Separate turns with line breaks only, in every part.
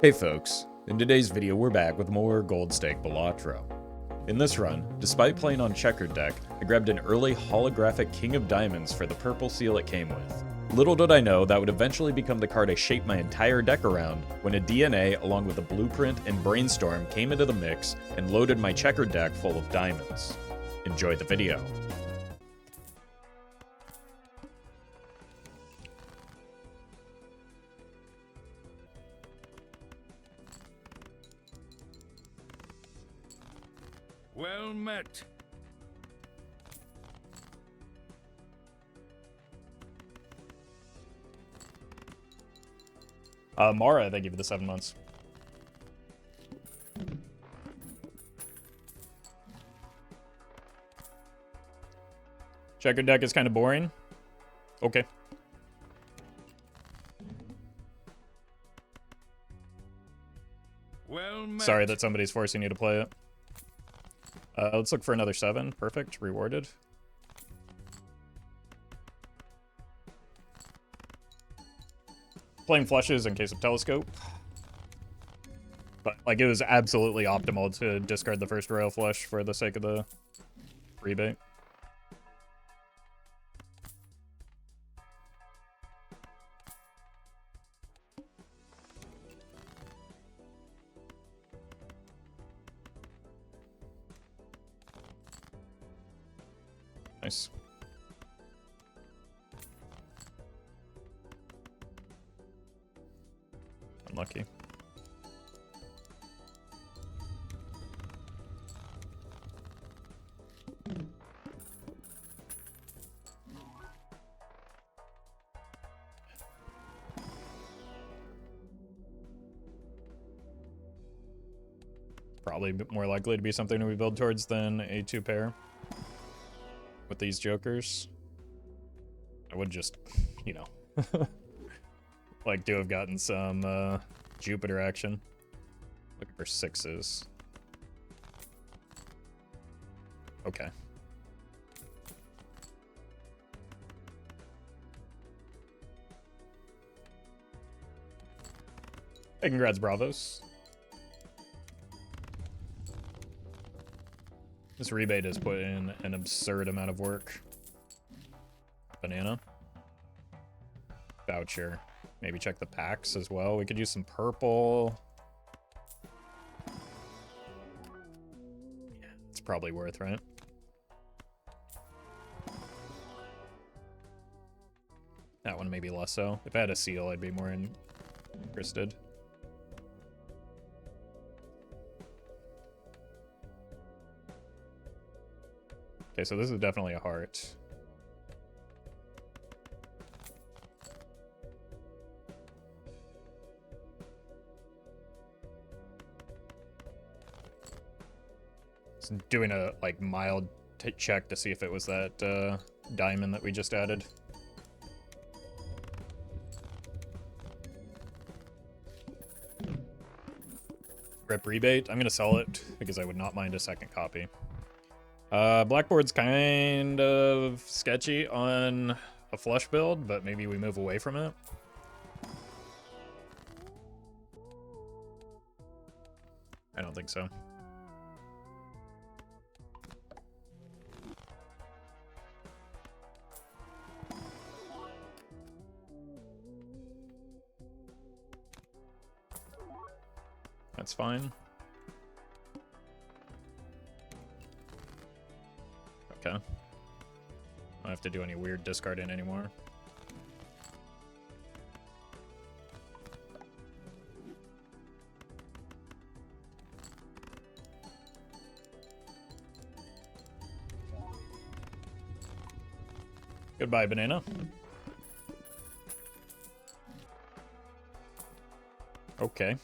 Hey folks, in today's video we're back with more Gold Stake Balatro. In this run, despite playing on Checkered Deck, I grabbed an early Holographic King of Diamonds for the purple seal it came with. Little did I know that would eventually become the card I shaped my entire deck around when a DNA along with a Blueprint and Brainstorm came into the mix and loaded my Checkered Deck full of diamonds. Enjoy the video.
Well met.
Mara, thank you for the 7 months. Checkered Deck is kind of boring. Okay.
Well met.
Sorry that somebody's forcing you to play it. Let's look for another 7. Perfect. Rewarded. Playing flushes in case of telescope. But, like, it was absolutely optimal to discard the first royal flush for the sake of the rebate. Nice. Unlucky. Probably more likely to be something we build towards than a 2 pair. With these jokers, I would just, you know, like to have gotten some Jupiter action. Looking for 6s. Okay. Hey, congrats, Bravos. This rebate has put in an absurd amount of work. Banana. Voucher. Maybe check the packs as well. We could use some purple. Yeah, it's probably worth, right? That one maybe less so. If I had a seal, I'd be more interested. Okay, so this is definitely a heart. So doing a like mild check to see if it was that diamond that we just added. Rip rebate. I'm gonna sell it because I would not mind a second copy. Blackboard's kind of sketchy on a flush build, but maybe we move away from it. I don't think so. That's fine. Okay. I don't have to do any weird discarding anymore. Goodbye, banana. Okay.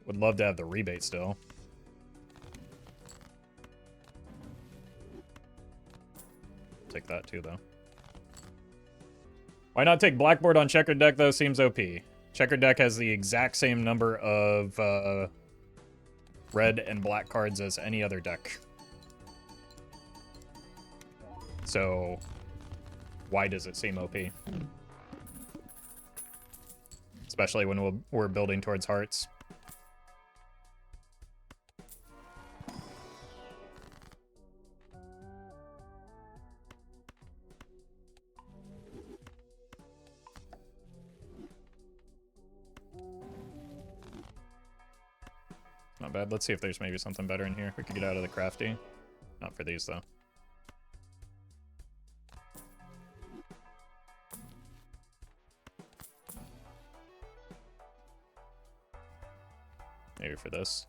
Would love to have the rebate still. Take that too, though. Why not take Blackboard on Checkered Deck, though? Seems OP. Checkered Deck has the exact same number of red and black cards as any other deck. So why does it seem OP?
especially when we're building towards hearts. Not bad. Let's see if there's maybe something better in here. We could get out of the crafty. Not for these, though. Maybe for this.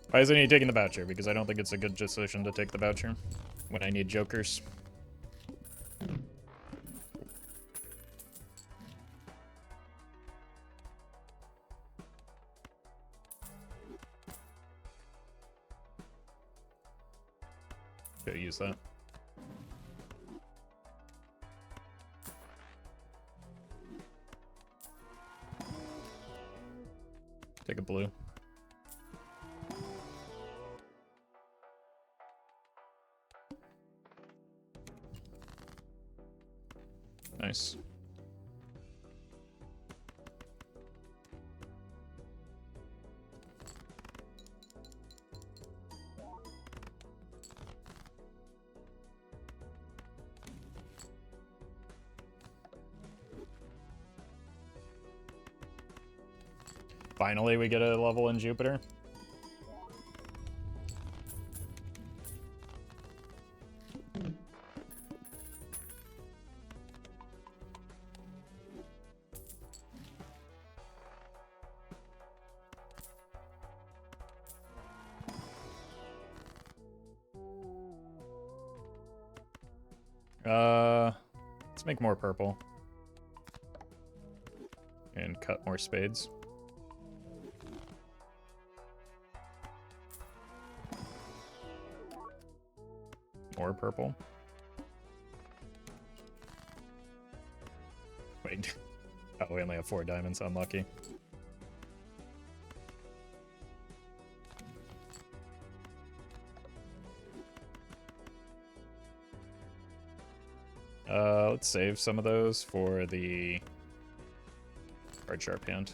Why isn't he taking the voucher? Because I don't think it's a good decision to take the voucher when I need jokers. Should use that. Take a blue. Nice. Finally, we get a level in Jupiter. Let's make more purple. And cut more spades. More purple. Wait. Oh, we only have 4 diamonds. Unlucky. Let's save some of those for the card sharp hand.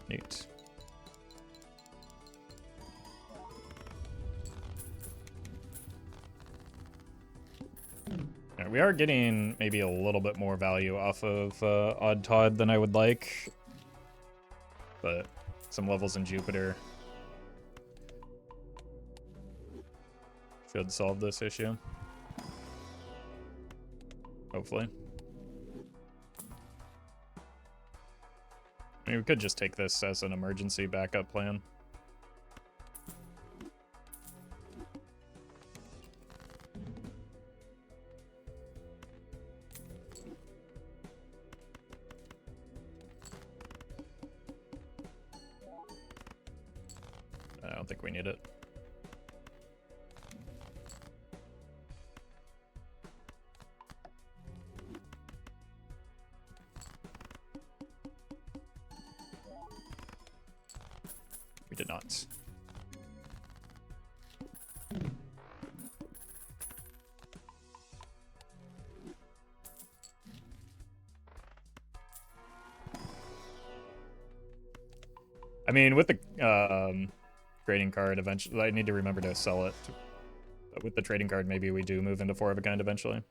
Neat. We are getting maybe a little bit more value off of Odd Todd than I would like, but some levels in Jupiter should solve this issue. Hopefully. I mean, we could just take this as an emergency backup plan. I don't think we need it. We did not. I mean, with the trading card, eventually, I need to remember to sell it. But with the trading card, maybe we do move into 4 of a kind eventually.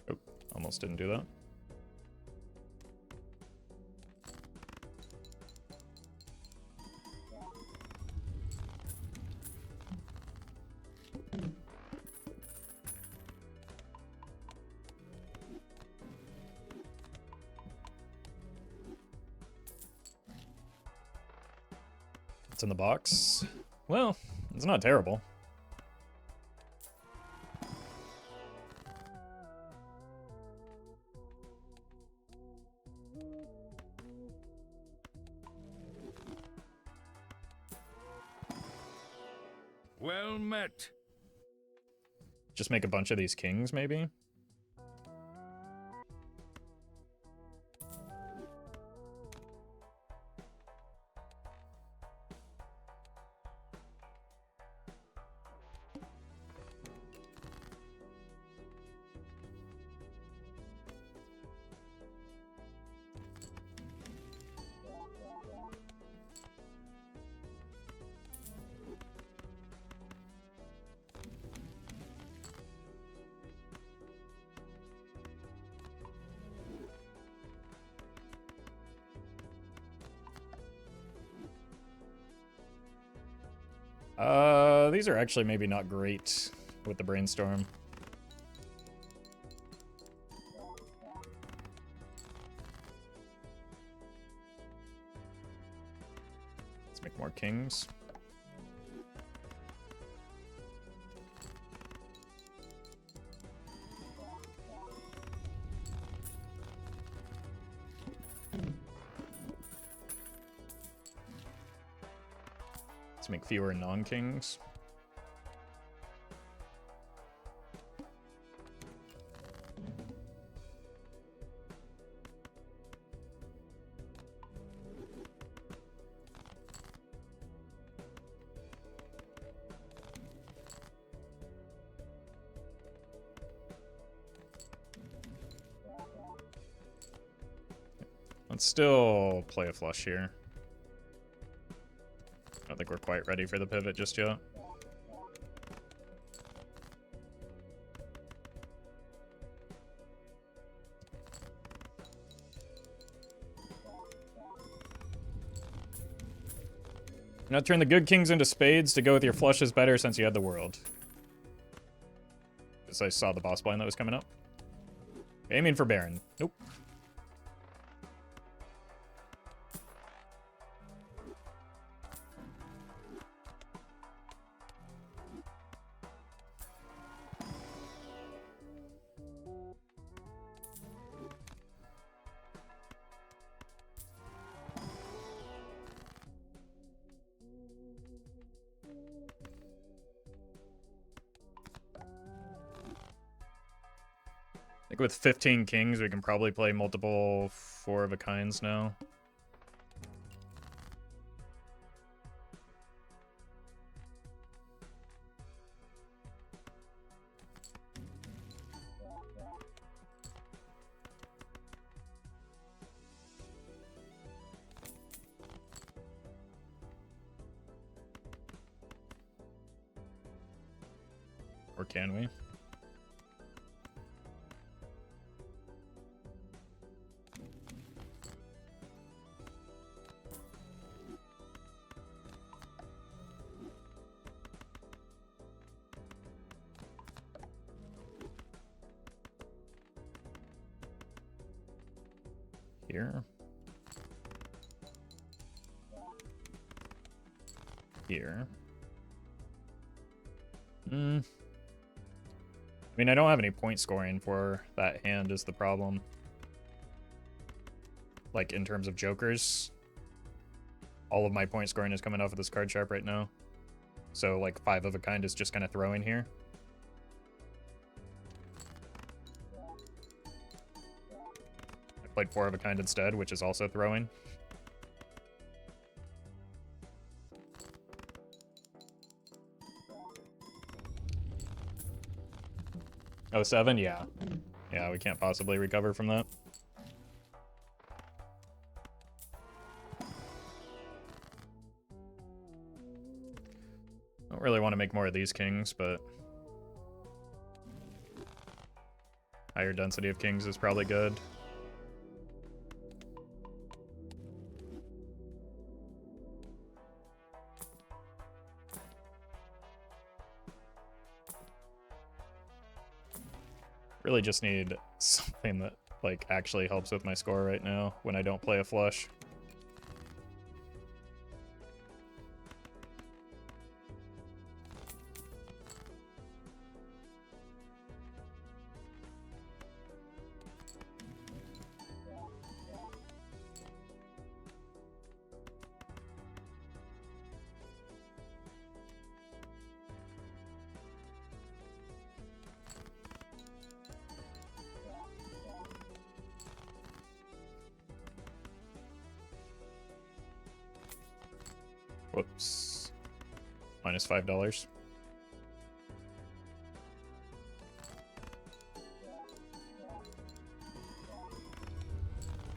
Oh, almost didn't do that. It's in the box. Well, it's not terrible.
Well met.
Just make a bunch of these kings, maybe? These are actually maybe not great with the brainstorm. Let's make more kings. Let's make fewer non-kings. Let's still play a flush here. I don't think we're quite ready for the pivot just yet. Now turn the good kings into spades to go with your flushes better since you had the world. Because I saw the boss blind that was coming up. Aiming for Baron. Nope. I think with 15 kings, we can probably play multiple 4-of-a-kinds now. Or can we? Here. Here. I mean, I don't have any point scoring for that hand is the problem. Like, in terms of jokers. All of my point scoring is coming off of this card sharp right now. So, like, 5-of-a-kind is just kind of throwing here. I played 4-of-a-kind instead, which is also throwing. Oh, 7? Yeah. Yeah, we can't possibly recover from that. Don't really want to make more of these kings, but Higher density of kings is probably good. Really just need something that like actually helps with my score right now when I don't play a flush. Whoops. Minus $5.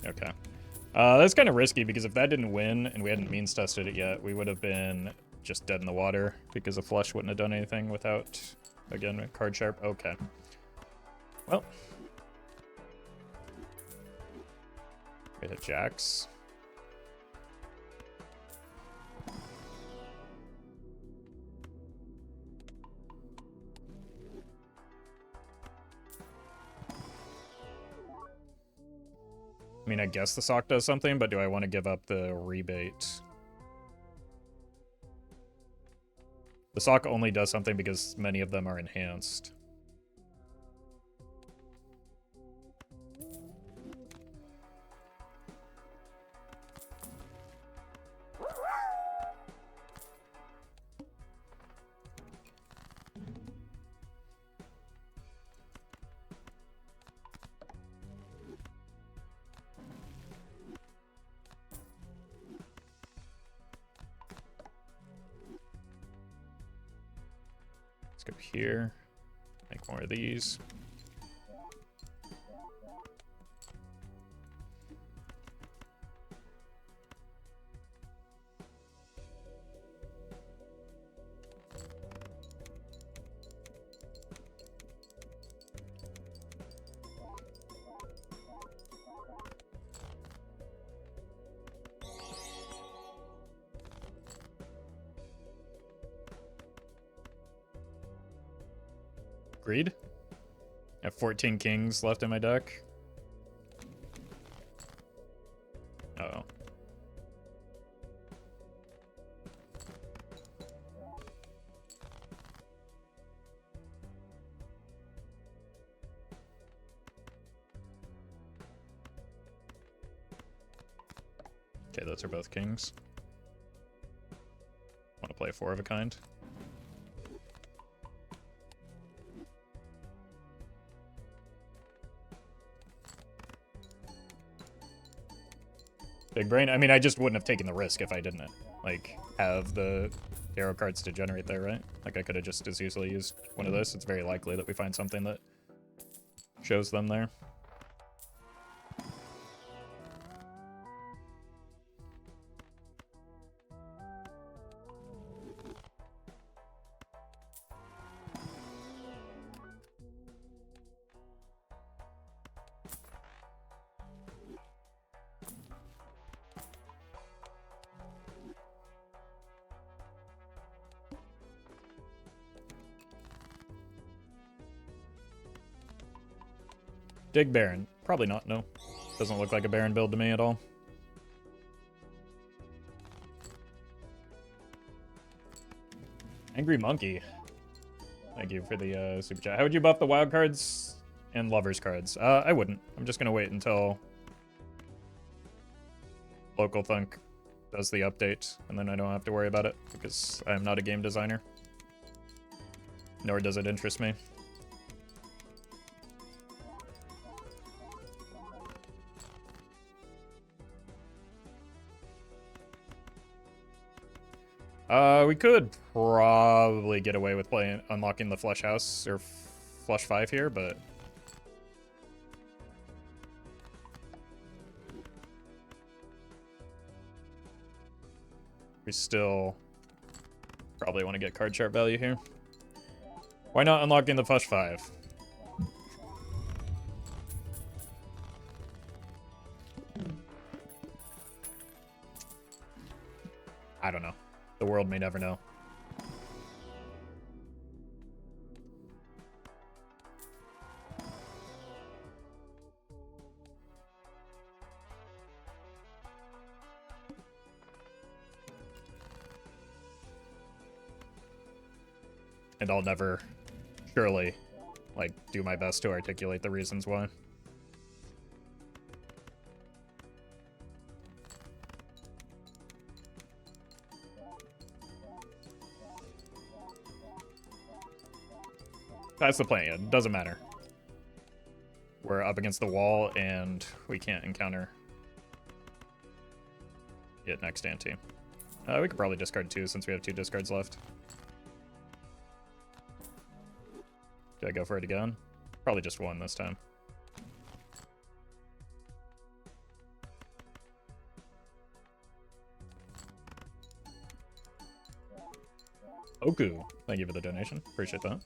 Okay. That's kind of risky because if that didn't win and we hadn't means tested it yet, we would have been just dead in the water because a flush wouldn't have done anything without, again, card sharp. Okay. Well. We hit jacks. I mean, I guess the sock does something, but do I want to give up the rebate? The sock only does something because many of them are enhanced. Let's go here, make more of these. Agreed. I have 14 kings left in my deck. Uh-oh. Okay, those are both kings. Want to play a 4 of a kind? Big brain. I mean, I just wouldn't have taken the risk if I didn't, like, have the arrow cards to generate there, right? Like, I could have just as easily used one of this. It's very likely that we find something that shows them there. Dig Baron. Probably not, no. Doesn't look like a Baron build to me at all. Angry Monkey. Thank you for the super chat. How would you buff the wild cards and lovers cards? I wouldn't. I'm just going to wait until Local Thunk does the update, and then I don't have to worry about it, because I am not a game designer. Nor does it interest me. We could probably get away with unlocking the Flush House, or Flush 5 here, but... we still probably want to get card chart value here. Why not unlocking the Flush 5? I don't know. The world may never know. And I'll never, surely, like, do my best to articulate the reasons why. That's the plan. It doesn't matter. We're up against the wall, and we can't encounter it next ante. We could probably discard 2 since we have 2 discards left. Do I go for it again? Probably just 1 this time. Oku, thank you for the donation. Appreciate that.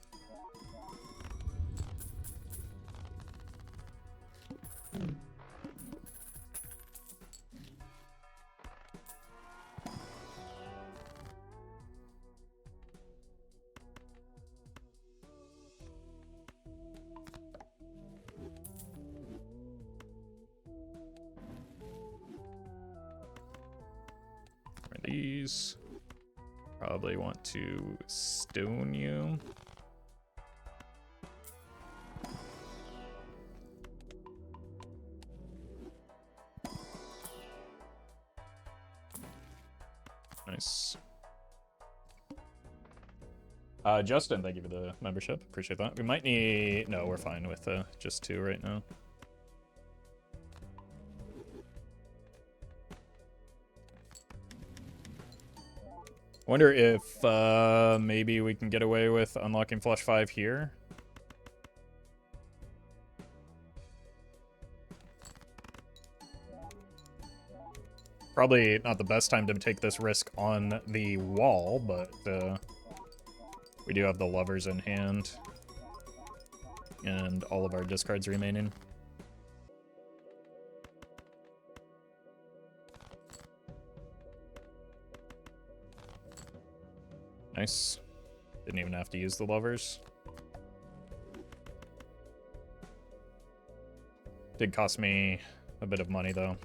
These probably want to stone you. Nice. Justin, thank you for the membership. Appreciate that. We might need... No, we're fine with just 2 right now. Wonder if maybe we can get away with unlocking flush 5 here. Probably not the best time to take this risk on the wall, but we do have the lovers in hand and all of our discards remaining. Nice. Didn't even have to use the lovers. Did cost me a bit of money, though.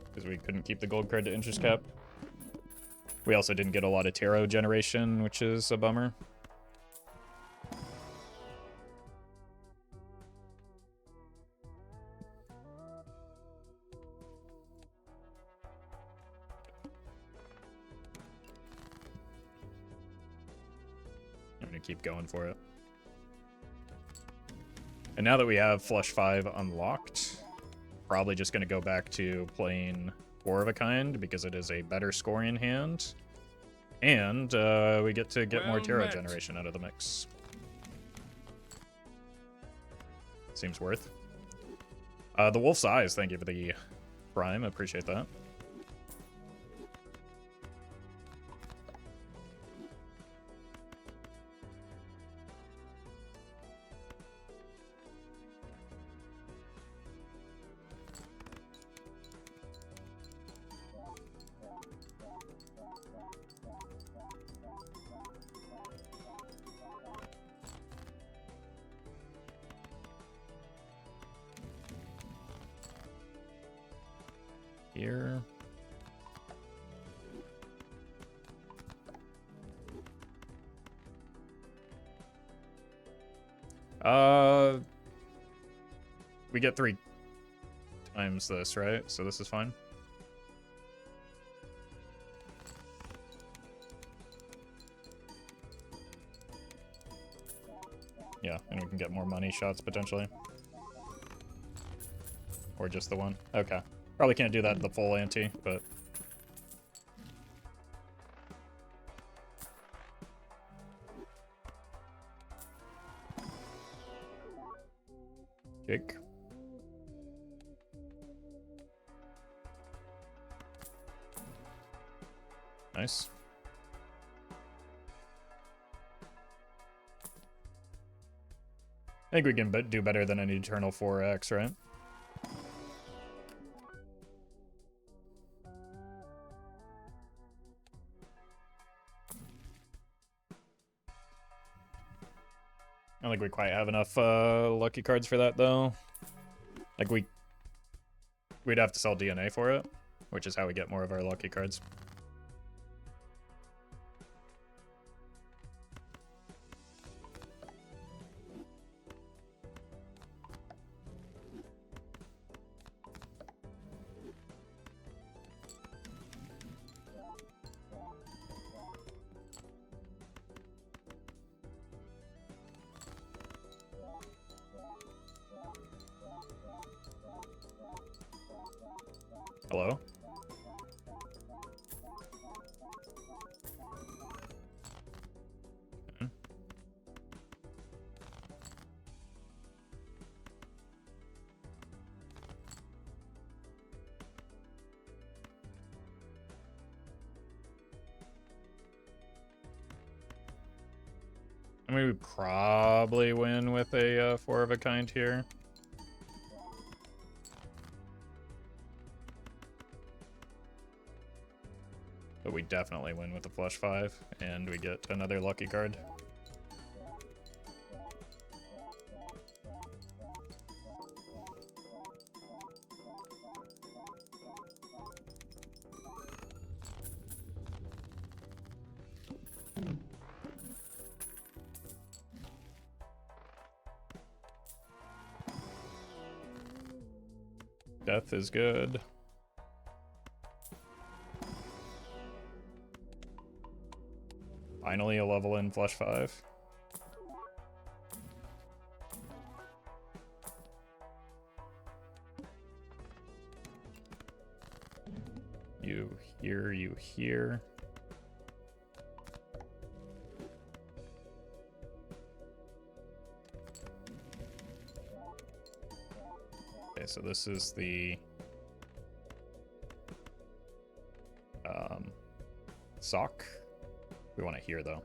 Because we couldn't keep the gold credit interest cap. We also didn't get a lot of tarot generation, which is a bummer. Keep going for it. And now that we have flush 5 unlocked, probably just going to go back to playing 4 of a kind because it is a better scoring hand, and we get to get more tarot generation out of the mix. Seems worth. The Wolf's Eyes, thank you for the prime. Appreciate that. Here. We get 3 times this, right? So this is fine. Yeah, and we can get more money shots potentially. Or just the one. Okay. Probably can't do that the full ante, but... Jake. Nice. I think we can do better than an Eternal 4X, right? I don't think we quite have enough lucky cards for that, though. Like, we'd have to sell DNA for it, which is how we get more of our lucky cards. Hello? Okay. I mean, we probably win with a 4 of a kind here. But we definitely win with the flush 5, and we get another lucky card. Death is good. Finally a level in flush 5. You here, you here. Okay, so this is the sock. We want to hear though.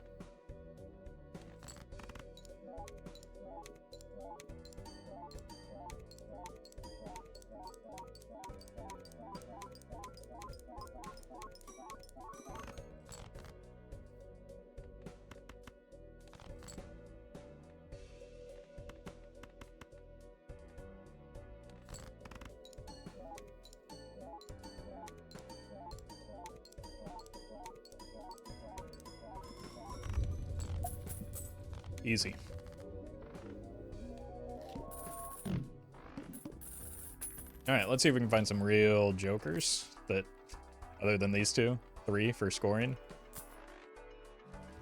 Easy. Alright, let's see if we can find some real jokers that, other than these two. 3 for scoring.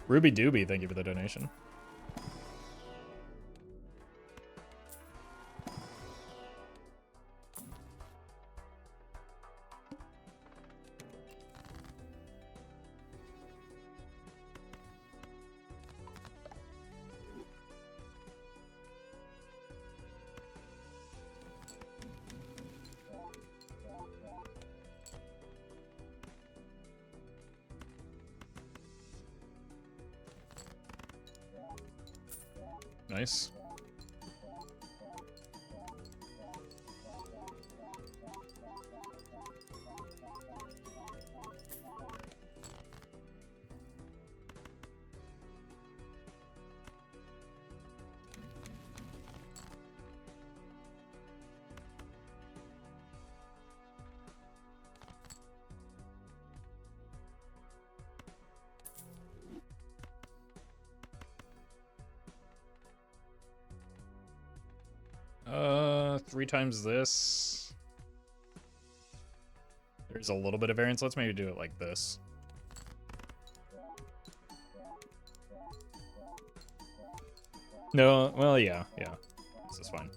Ruby Doobie, thank you for the donation. Nice. Three times this. There's a little bit of variance. Let's maybe do it like this. No, well, yeah. This is fine.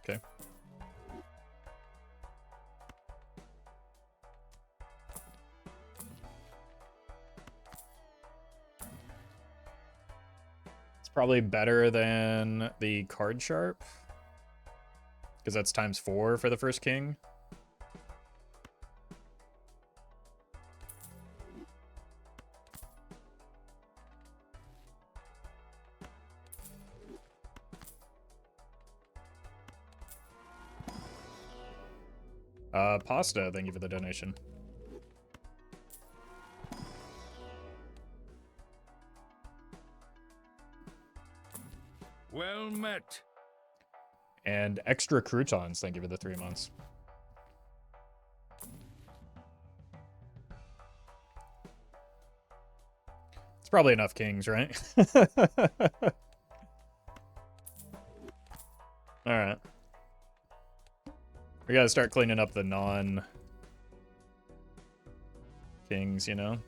Okay. It's probably better than the card sharp. Because that's ×4 for the first king. Pasta, thank you for the donation.
Well met.
And extra croutons, thank you for the 3 months. It's probably enough kings, right? Alright. We gotta start cleaning up the non-kings, you know?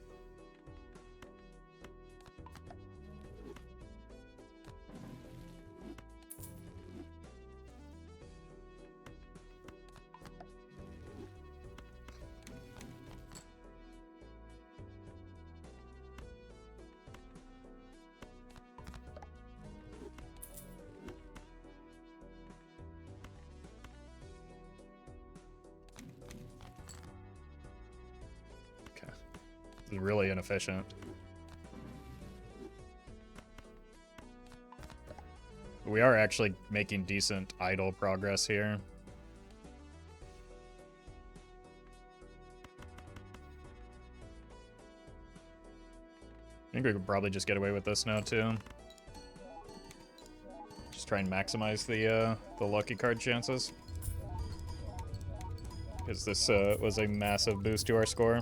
Really inefficient. We are actually making decent idle progress here. I think we could probably just get away with this now too. Just try and maximize the lucky card chances. Because this was a massive boost to our score.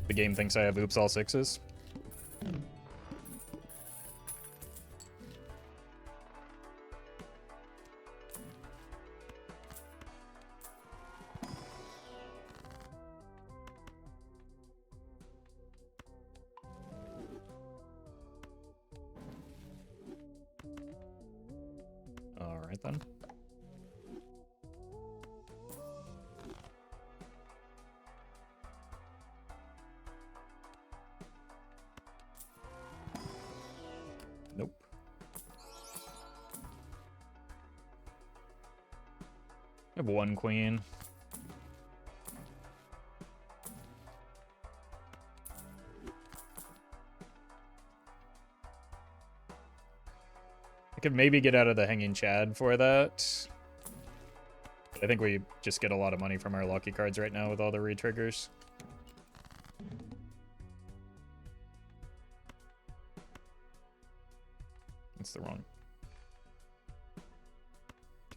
The game thinks I have oops all sixes. All right then. Nope. I have one queen. I could maybe get out of the hanging Chad for that. I think we just get a lot of money from our lucky cards right now with all the re-triggers. That's the wrong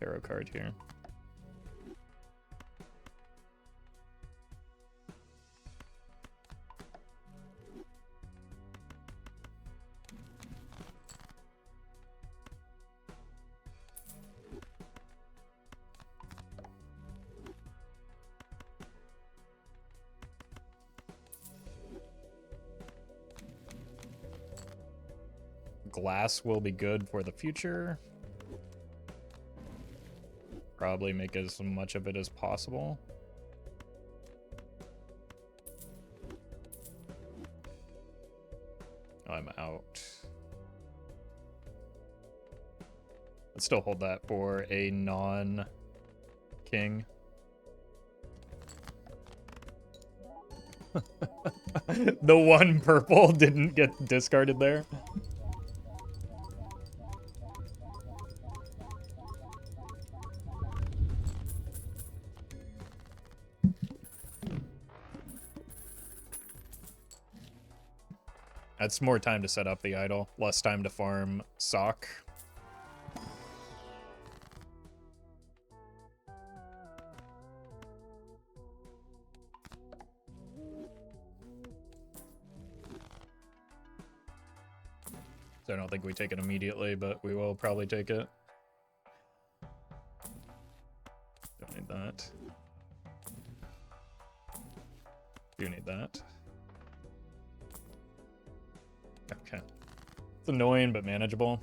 tarot card here. Glass will be good for the future. Probably make as much of it as possible. Oh, I'm out. Let's still hold that for a non-king. The one purple didn't get discarded there. That's more time to set up the idol, less time to farm sock. So I don't think we take it immediately, but we will probably take it. Don't need that. Do need that. Okay. It's annoying, but manageable.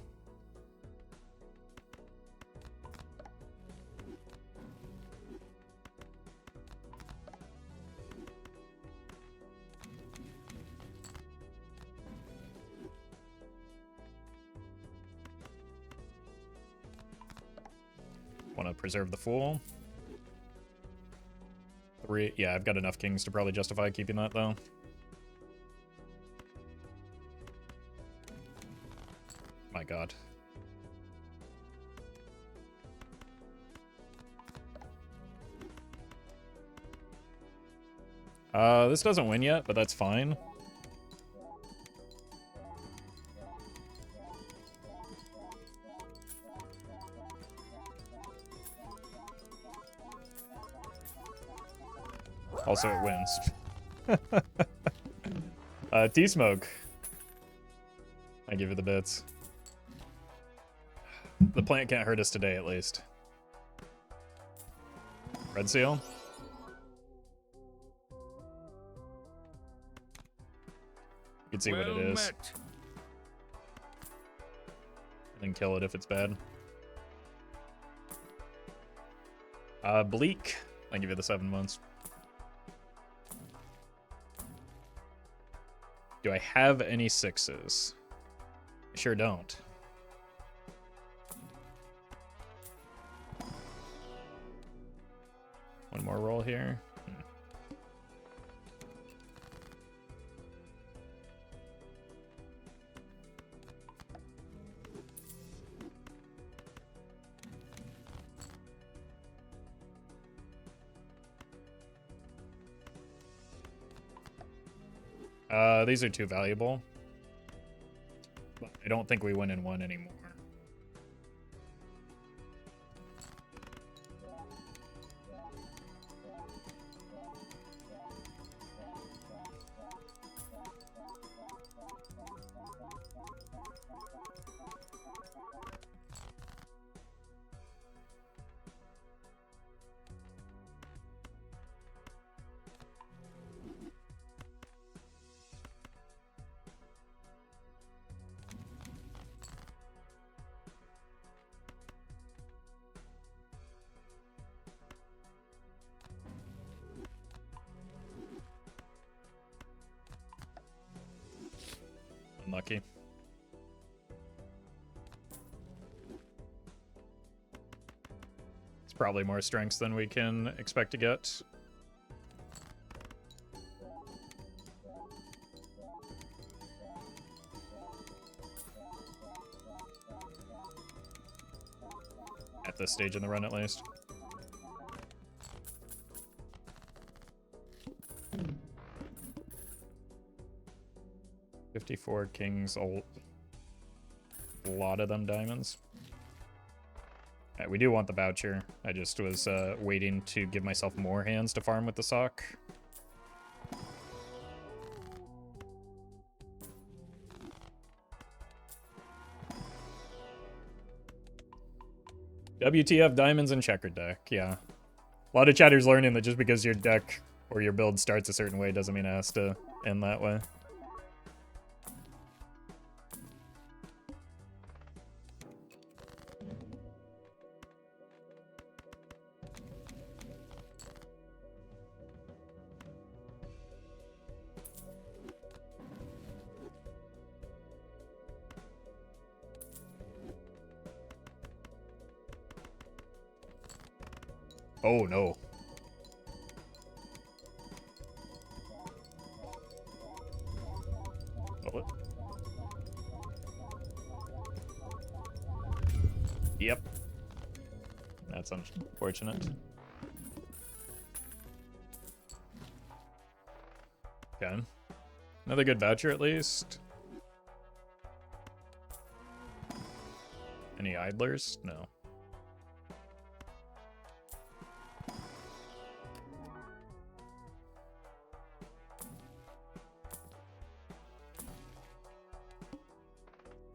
Want to preserve the Fool. 3. Yeah, I've got enough kings to probably justify keeping that, though. My god. This doesn't win yet, but that's fine. Also, it wins. T-Smoke. I give you the bits. The plant can't hurt us today, at least. Red Seal. You can see what it is.
Met.
And then kill it if it's bad. Bleak. I give you the 7 months. Do I have any 6s? I sure don't. One more roll here. These are too valuable. But I don't think we win in 1 anymore. Unlucky. It's probably more strengths than we can expect to get. At this stage in the run, at least. $54 kings, a lot of them diamonds. Right, we do want the voucher. I just was waiting to give myself more hands to farm with the sock. WTF diamonds and checkered deck, yeah. A lot of chatters learning that just because your deck or your build starts a certain way doesn't mean it has to end that way. Oh no. Bullet. Yep. That's unfortunate. Okay. Another good voucher at least. Any idlers? No.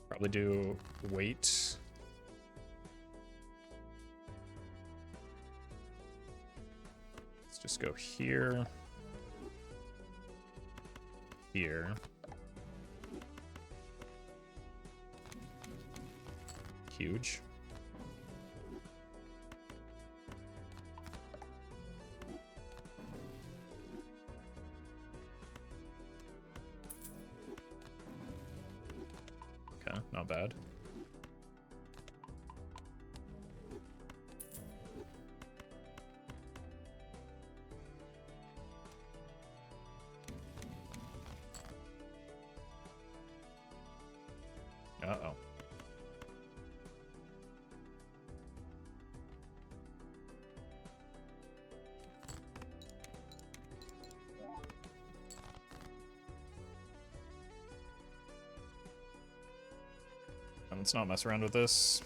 Probably do wait. Let's just go here. Here. Huge. Okay, not bad. let's not mess around with this.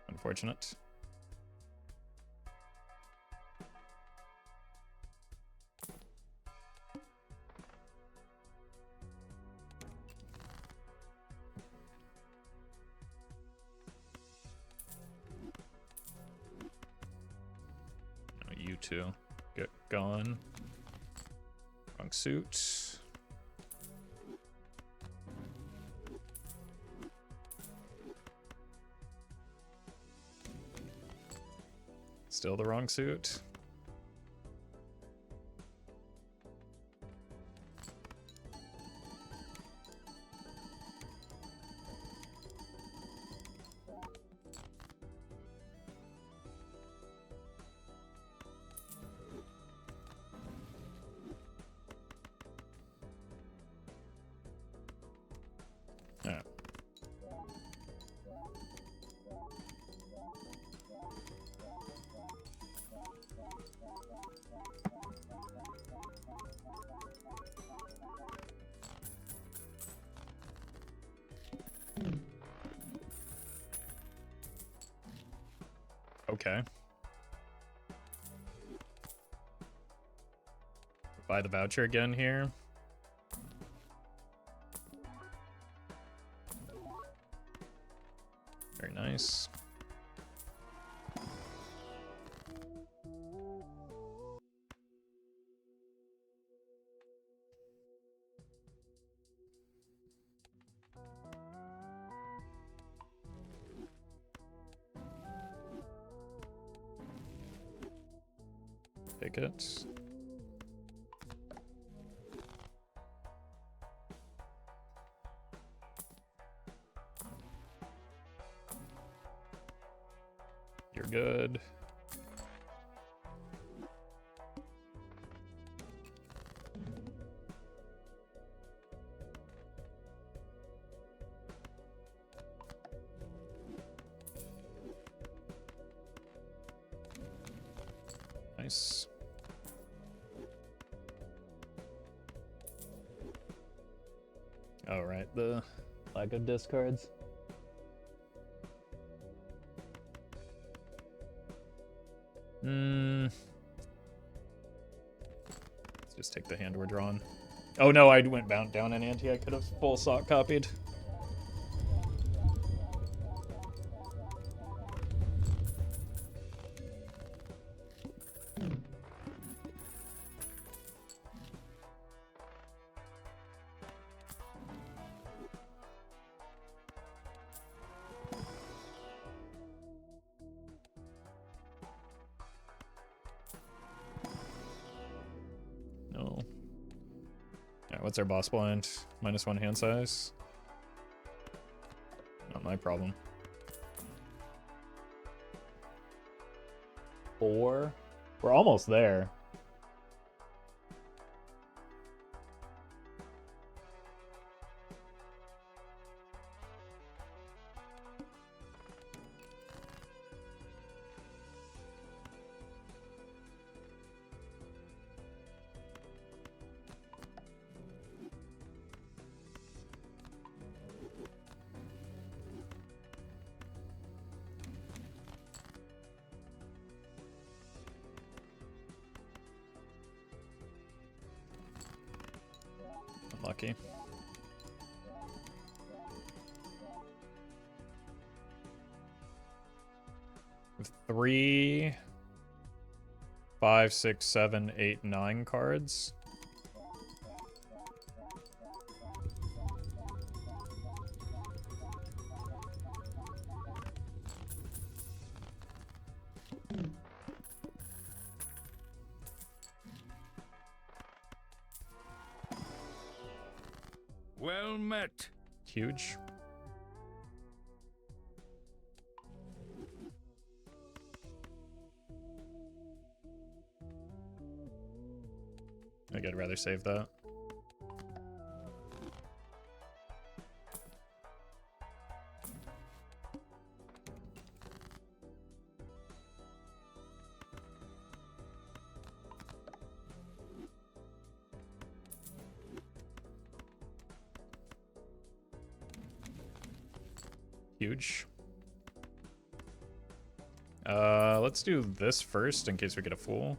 Unfortunate. You two get gone. Wrong suit. Still the wrong suit. Yeah. Okay. Buy the voucher again here. Very nice. Take it. You're good. Nice. All right, the lack of discards. Let's just take the hand we're drawn. Oh no, I went bound down an ante. I could have full sock copied. No. Alright, what's our boss blind? -1 hand size? Not my problem. 4? We're almost there. Unlucky. With 3, 5, 6, 7, 8, 9 cards.
Well met.
Huge. I think I'd rather save that. Huge. Let's do this first in case we get a fool.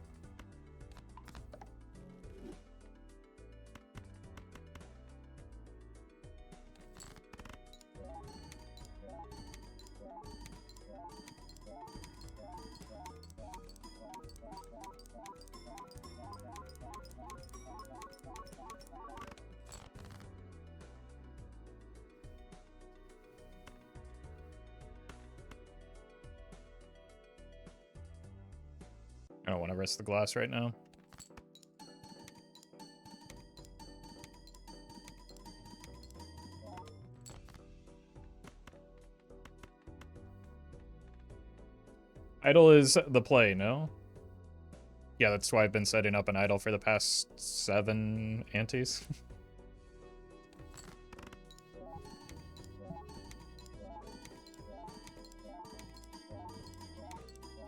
I don't want to risk the glass right now. Idle is the play, no? Yeah, that's why I've been setting up an idle for the past 7 antes.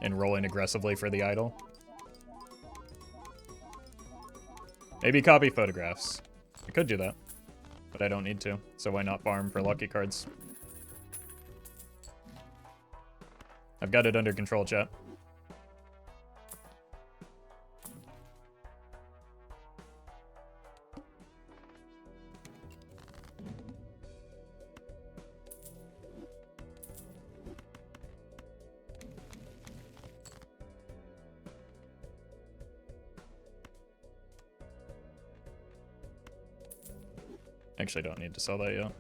And rolling aggressively for the idle. Maybe copy photographs. I could do that, but I don't need to, so why not farm for lucky cards? I've got it under control, chat. Actually, don't need to sell that yet.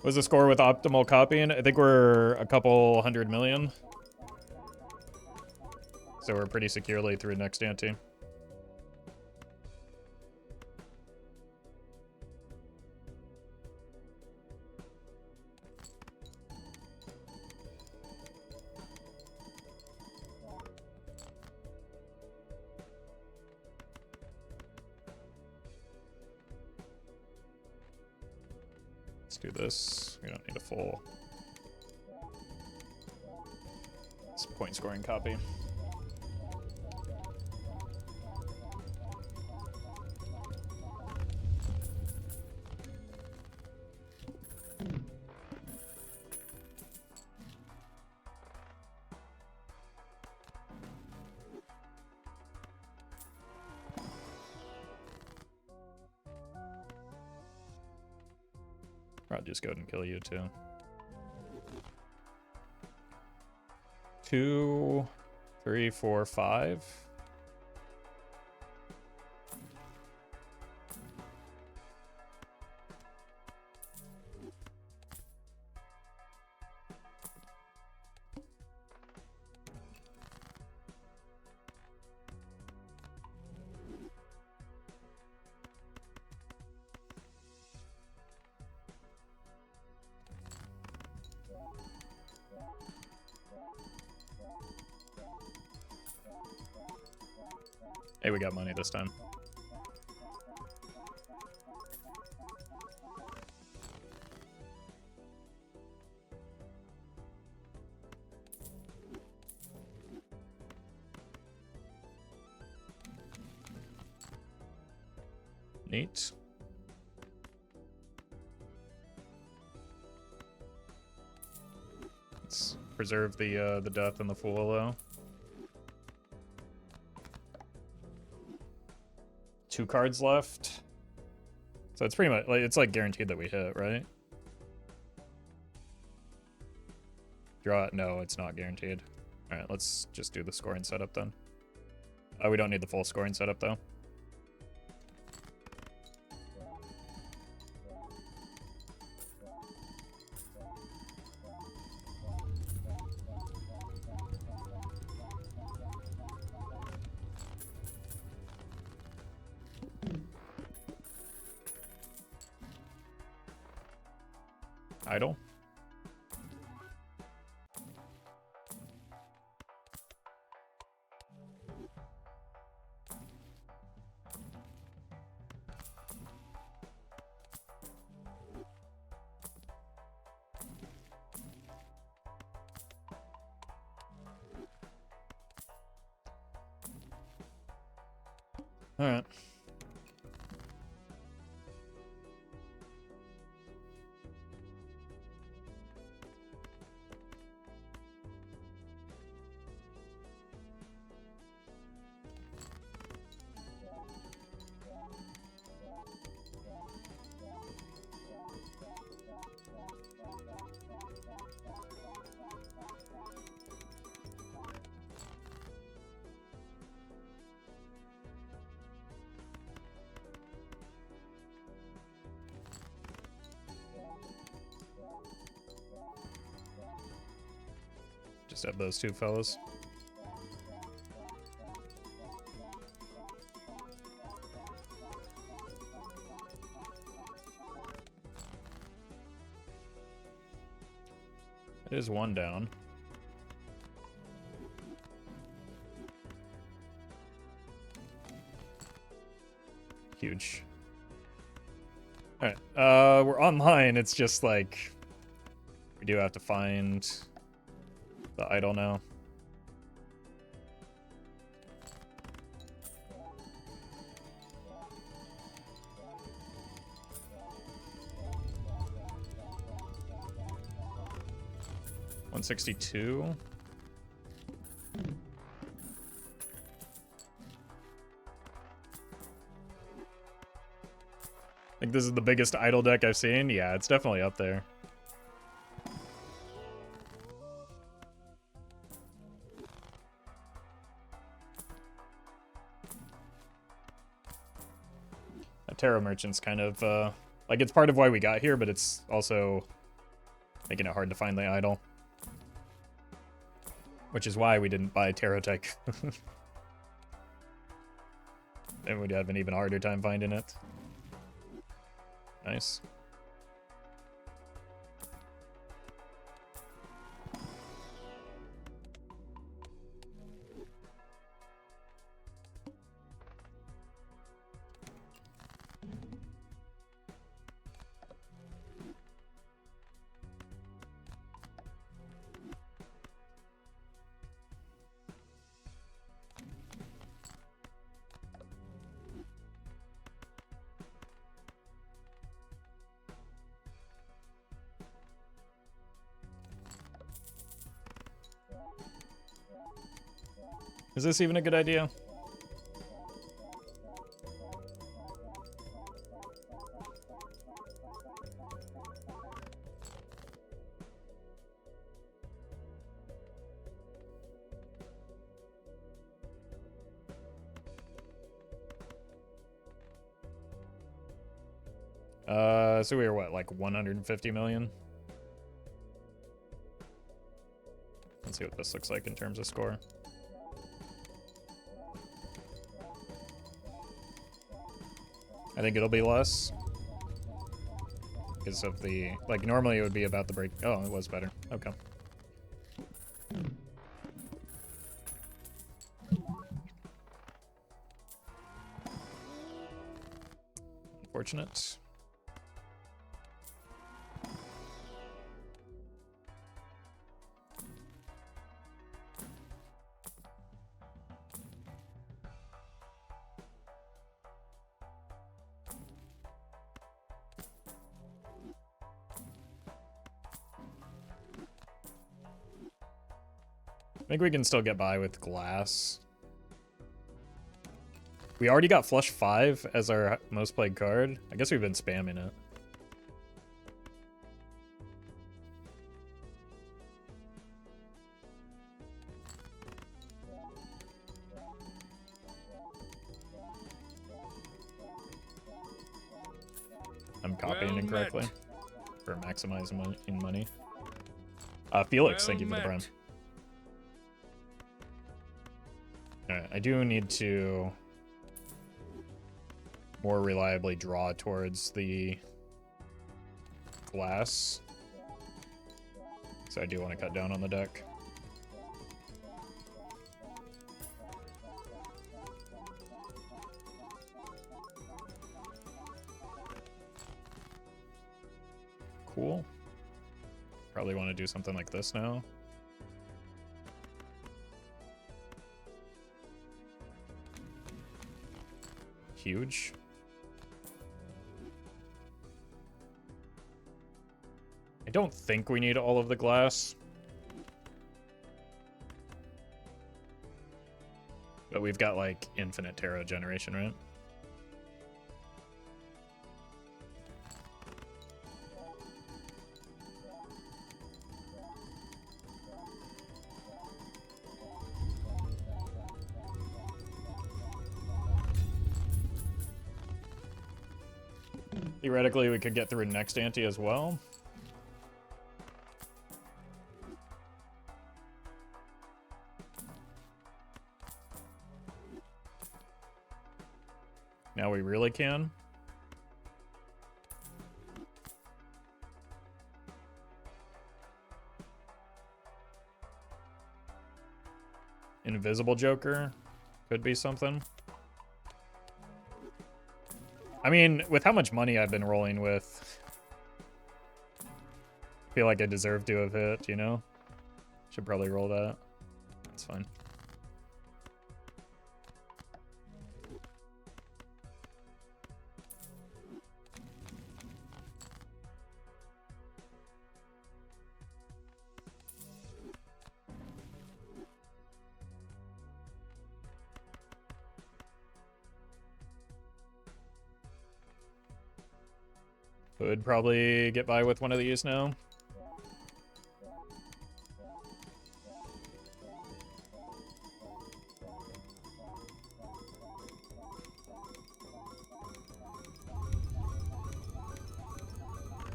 What's the score with optimal copying? I think we're a couple 100 million. So we're pretty securely through next ante. Let's do this. We don't need a full point scoring copy. I'll just go ahead and kill you too. 2, 3, 4, 5. Hey, we got money this time. Neat. Let's preserve the death and the fool though. 2 cards left. So it's pretty much like it's like guaranteed that we hit, right? Draw. No, it's not guaranteed. All right, let's just do the scoring setup then. We don't need the full scoring setup though. Idle. All right. Just have those two fellas. It is one down. Huge. Alright, we're online. It's just like we do have to find the idol now. $162. I think this is the biggest idol deck I've seen. Yeah, it's definitely up there. Tarot Merchant's kind of, like, it's part of why we got here, but it's also making it hard to find the idol. Which is why we didn't buy Tarot Tech. Then we'd have an even harder time finding it. Nice. Is this even a good idea? So we were what, like 150 million? Let's see what this looks like in terms of score. I think it'll be less because of the, like, normally it would be about the break. Oh, it was better. Okay. Unfortunate. I think we can still get by with glass. We already got flush 5 as our most played card. I guess we've been spamming it. I'm copying
Well
incorrectly
met.
for maximizing money. Felix, thank you for the prime. Alright, I do need to more reliably draw towards the glass. So I do want to cut down on the deck. Cool. Probably want to do something like this now. huge. I don't think we need all of the glass. But we've got, like, infinite tarot generation, right? Theoretically, we could get through next ante as well. Now we really can. Invisible Joker could be something. I mean, with how much money I've been rolling with, I feel like I deserve to have hit, you know? Should probably roll that. That's fine. Could probably get by with one of these now.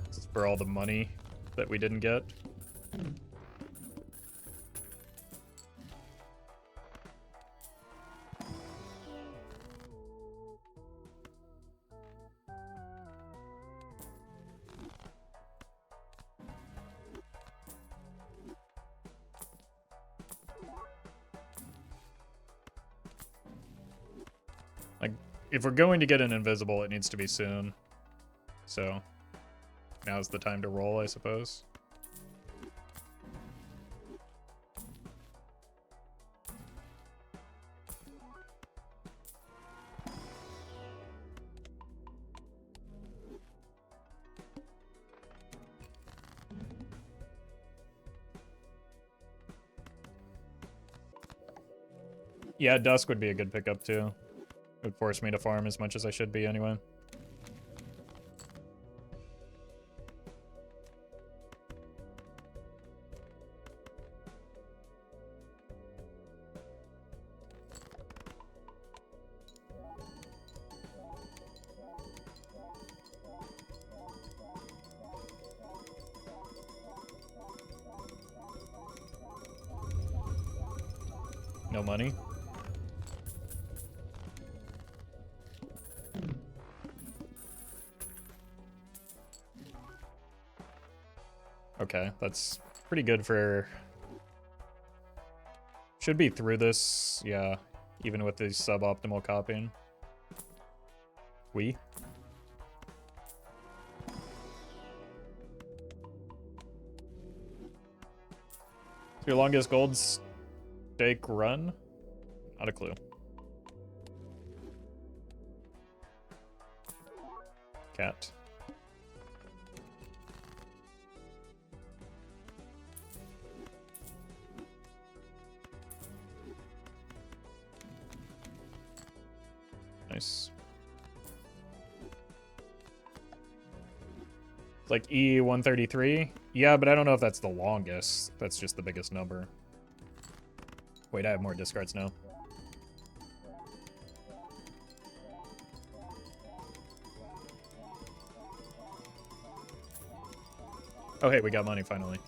This is for all the money that we didn't get. If we're going to get an invisible, it needs to be soon. So, now's the time to roll, I suppose. Yeah, Dusk would be a good pickup too. It would force me to farm as much as I should be anyway. No money. Okay, that's pretty good for... Should be through this, yeah, even with the suboptimal copying. Your longest gold stake run? Not a clue. Cat. Nice. It's like E133. Yeah, but I don't know if that's the longest. That's just the biggest number. Wait, I have more discards now. Oh, hey, we got money finally.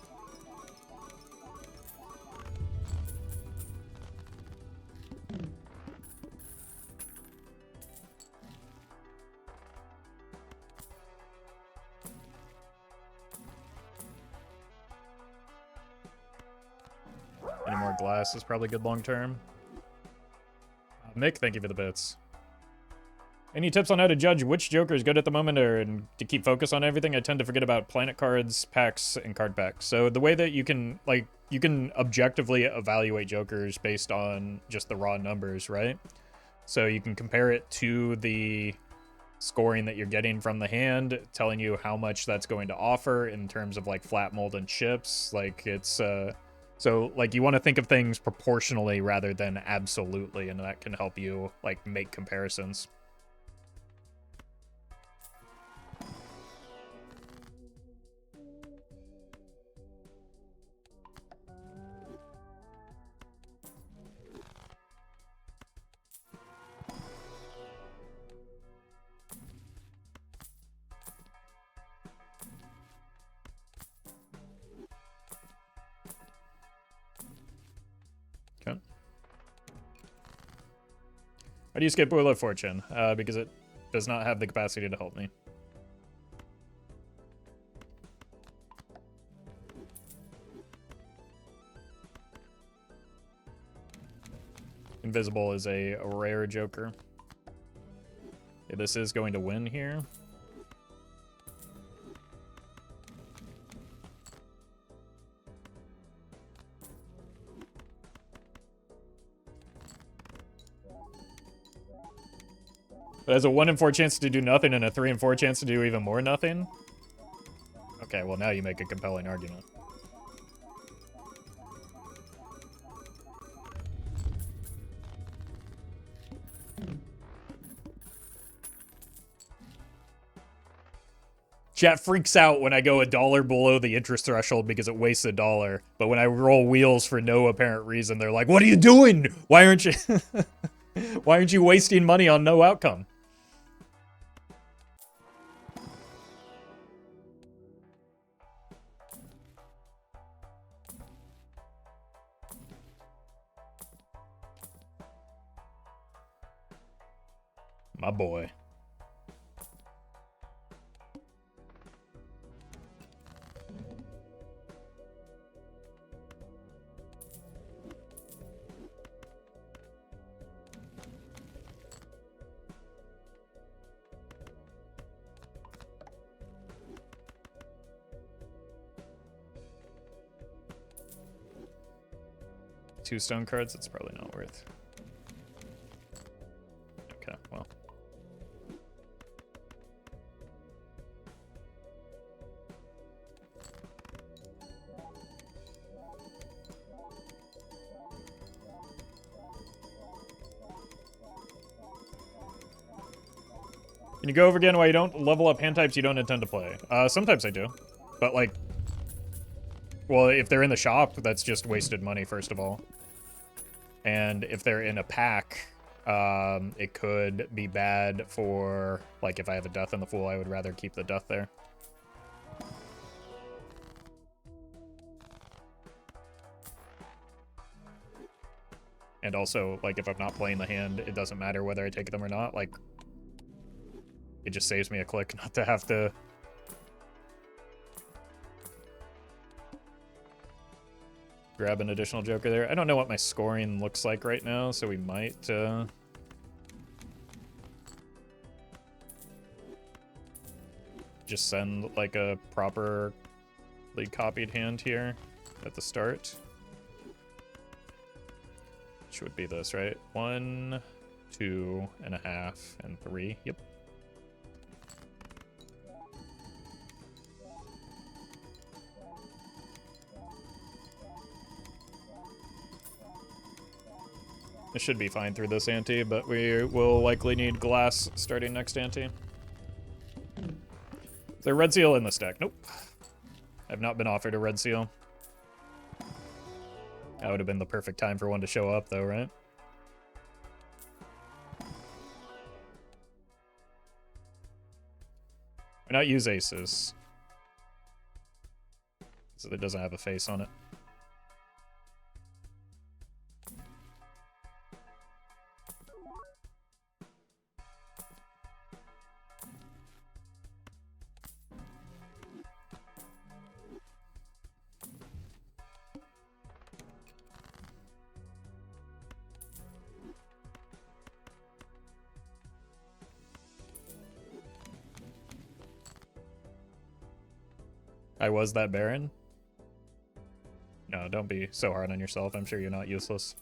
Any more glass is probably good long term. Mick, thank you for the bits. Any tips on how to judge which Joker is good at the moment or to keep focus on everything? I tend to forget about planet cards, packs, and card packs. So the way that you can, like, you can objectively evaluate Jokers based on just the raw numbers, right? So you can compare it to the scoring that you're getting from the hand, telling you how much that's going to offer in terms of like flat mold and chips. Like it's so like you want to think of things proportionally rather than absolutely, and that can help you like make comparisons. Okay. How do you skip Wheel of Fortune? Because it does not have the capacity to help me. Invisible is a rare joker. Okay, this is going to win here. But has a 1 in 4 chance to do nothing and a 3 in 4 chance to do even more nothing? Okay, well now you make a compelling argument. Chat freaks out when I go $1 below the interest threshold because it wastes $1. But when I roll wheels for no apparent reason, they're like, "What are you doing? Why aren't you why aren't you wasting money on no outcome?" My boy. Two stone cards, it's probably not worth. Okay, well. Can you go over again why you don't level up hand types you don't intend to play? Sometimes I do. But like, well, if they're in the shop, that's just wasted money, first of all. And if they're in a pack, it could be bad for, like, if I have a death in the Fool, I would rather keep the death there. And also, like, if I'm not playing the hand, it doesn't matter whether I take them or not. Like, it just saves me a click not to have to... grab an additional joker there. I don't know what my scoring looks like right now, so we might just send like a properly copied hand here at the start. Which would be this, right? 1, 2.5, and 3. Yep. It should be fine through this ante, but we will likely need glass starting next ante. Is there a red seal in this deck? Nope. I've not been offered a red seal. That would have been the perfect time for one to show up, though, right? Why not use aces? So it doesn't have a face on it. I was that Baron? No, don't be so hard on yourself. I'm sure you're not useless.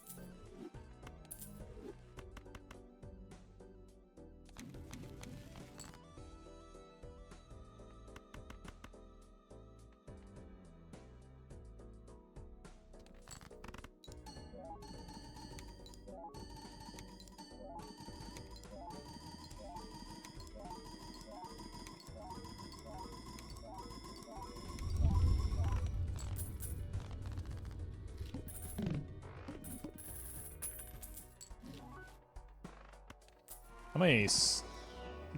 How many...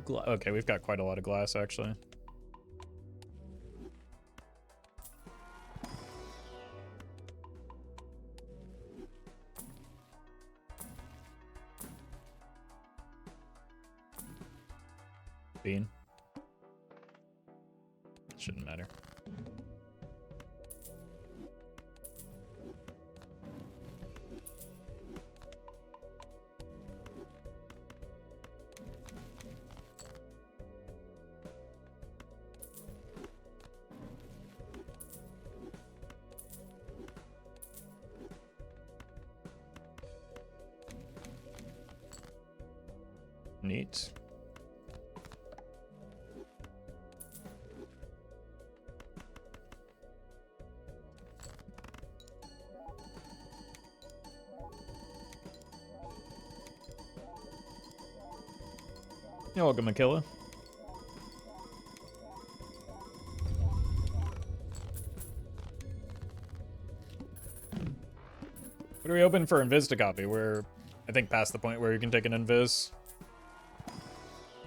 Okay, we've got quite a lot of glass, actually. Bean. Shouldn't matter. Neat. You're welcome, Akilla. What are we open for invis to copy? We're, I think, past the point where you can take an invis.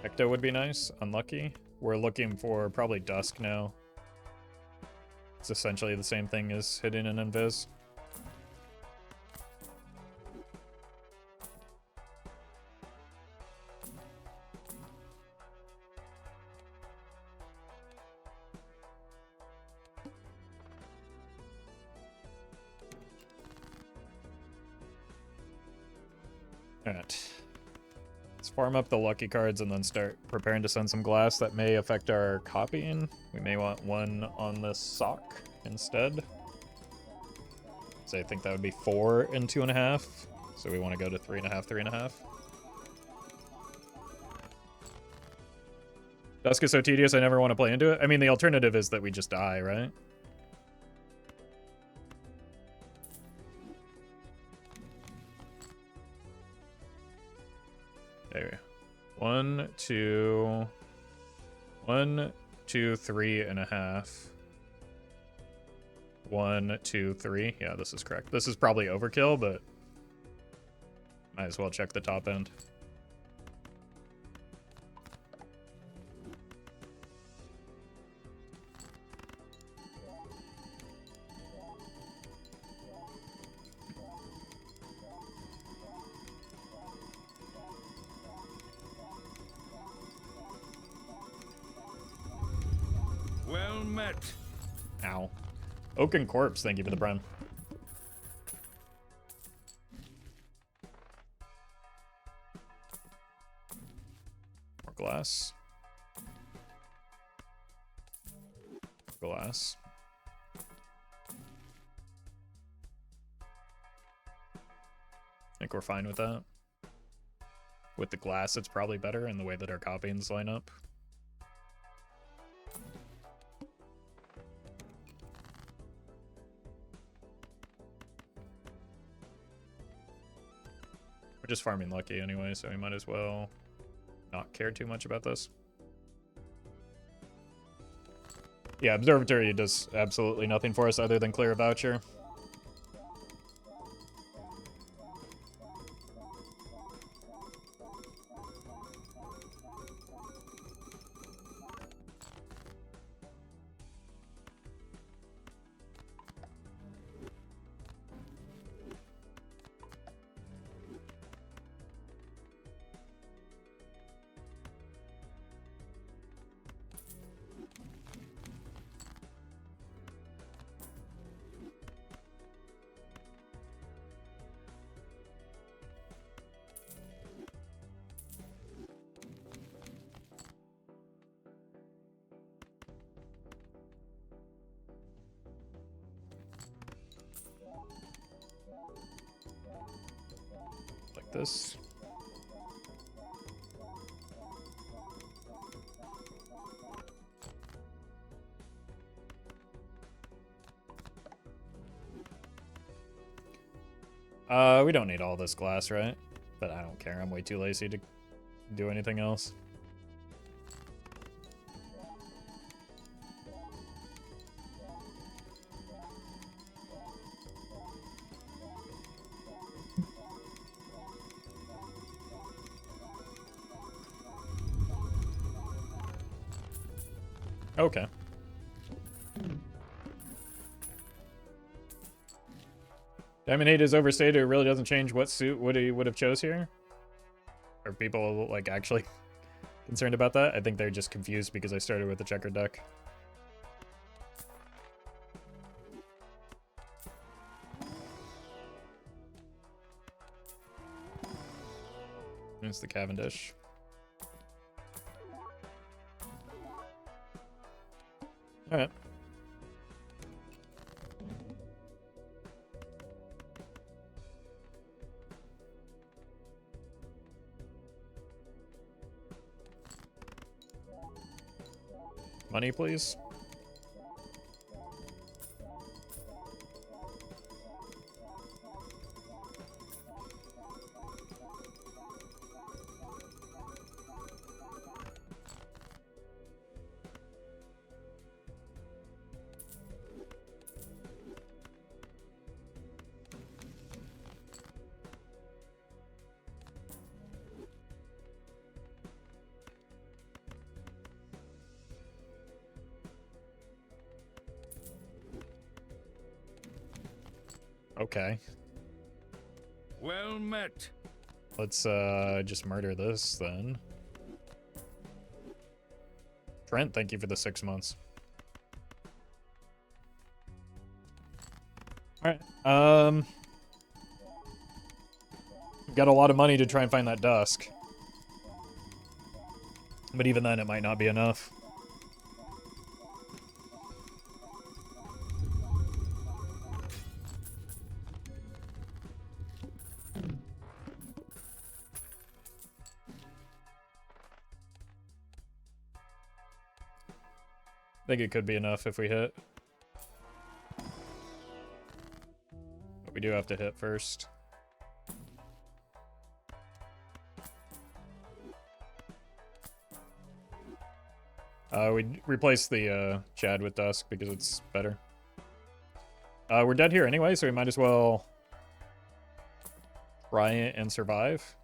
Ecto would be nice. Unlucky. We're looking for probably Dusk now. It's essentially the same thing as hitting an invis. Alright. Let's farm up the lucky cards and then start preparing to send some glass that may affect our copying. We may want one on this sock instead. So I think that would be 4 and 2.5. So we want to go to 3.5, 3.5. Dusk is so tedious, I never want to play into it. I mean, the alternative is that we just die, right? There. 1, 2, 1, 2, 3.5. 1, 2, 3. Yeah, this is correct. This is probably overkill, but might as well check the top end.
Well met.
Ow. Oaken Corpse, thank you for the prime. More glass. Glass. I think we're fine with that. With the glass, it's probably better in the way that our copyings line up. We're just farming lucky anyway, so we might as well not care too much about this. Yeah, Observatory does absolutely nothing for us other than clear a voucher. Like this. We don't need all this glass, right? But I don't care. I'm way too lazy to do anything else. Okay. Diamond 8 is overstated. It really doesn't change what suit would he would have chose here. Are people like actually concerned about that? I think they're just confused because I started with the checkered deck. It's the Cavendish. Alright. Money, please. Okay.
Well met.
Let's just murder this then. Trent, thank you for the 6 months. Alright. Got a lot of money to try and find that dusk. But even then it might not be enough. I think it could be enough if we hit. But we do have to hit first. We replace the Chad with Dusk because it's better. We're dead here anyway, so we might as well try it and survive.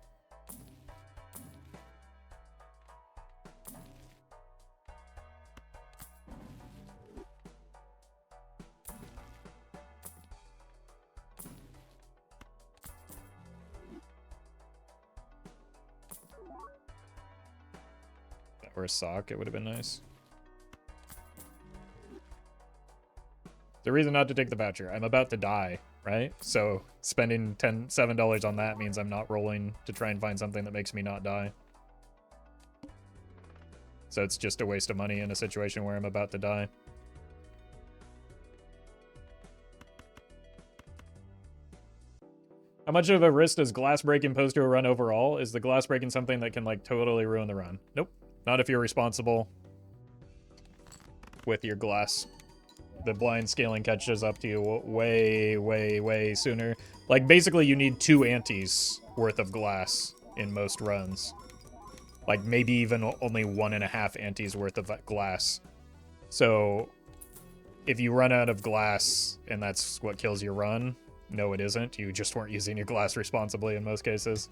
Or a sock, it would have been nice. The reason not to take the voucher, I'm about to die, right? So spending $7 on that means I'm not rolling to try and find something that makes me not die. So it's just a waste of money in a situation where I'm about to die. How much of a risk does glass breaking pose to a run overall? Is the glass breaking something that can like totally ruin the run? Nope. Not if you're responsible with your glass. The blind scaling catches up to you way, way, way sooner. Like, basically, you need 2 antes worth of glass in most runs. Like, maybe even only 1.5 antes worth of glass. So, if you run out of glass and that's what kills your run, no, it isn't. You just weren't using your glass responsibly in most cases.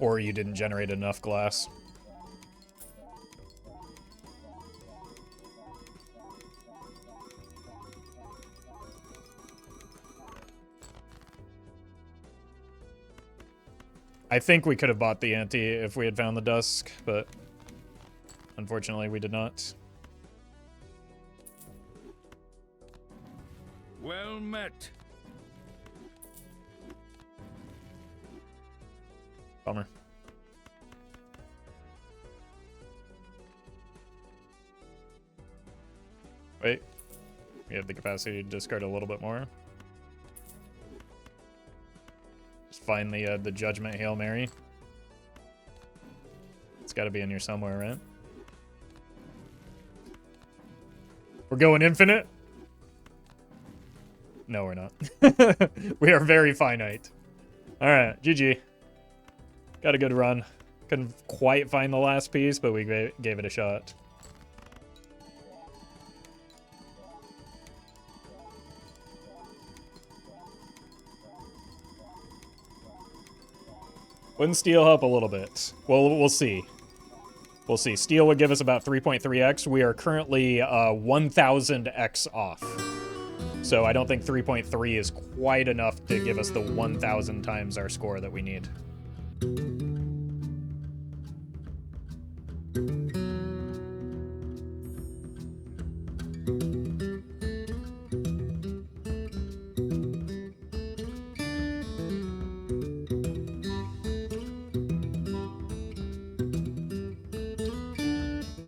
Or you didn't generate enough glass. I think we could have bought the ante if we had found the dusk, but unfortunately we did not.
Well met.
Bummer. Wait. We have the capacity to discard a little bit more. Just find the Judgment Hail Mary. It's got to be in here somewhere, right? We're going infinite? No, we're not. We are very finite. Alright, GG. Got a good run. Couldn't quite find the last piece, but we gave it a shot. Wouldn't steel help a little bit? Well, we'll see. We'll see. Steel would give us about 3.3x. We are currently 1,000x off. So I don't think 3.3 is quite enough to give us the 1,000 times our score that we need.